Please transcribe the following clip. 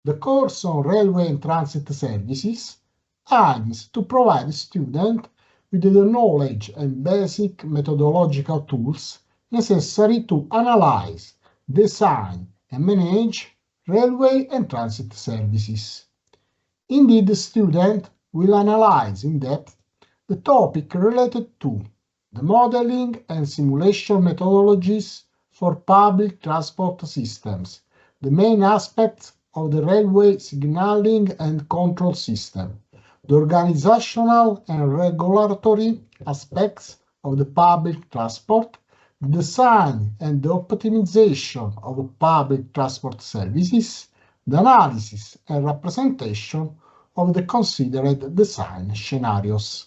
The course on railway and transit services aims to provide students with the knowledge and basic methodological tools necessary to analyze, design, and manage railway and transit services. Indeed, the student will analyze in depth the topic related to the modeling and simulation methodologies for public transport systems, the main aspects of the railway signaling and control system, the organizational and regulatory aspects of the public transport, the design and the optimization of public transport services, the analysis and representation of the considered design scenarios.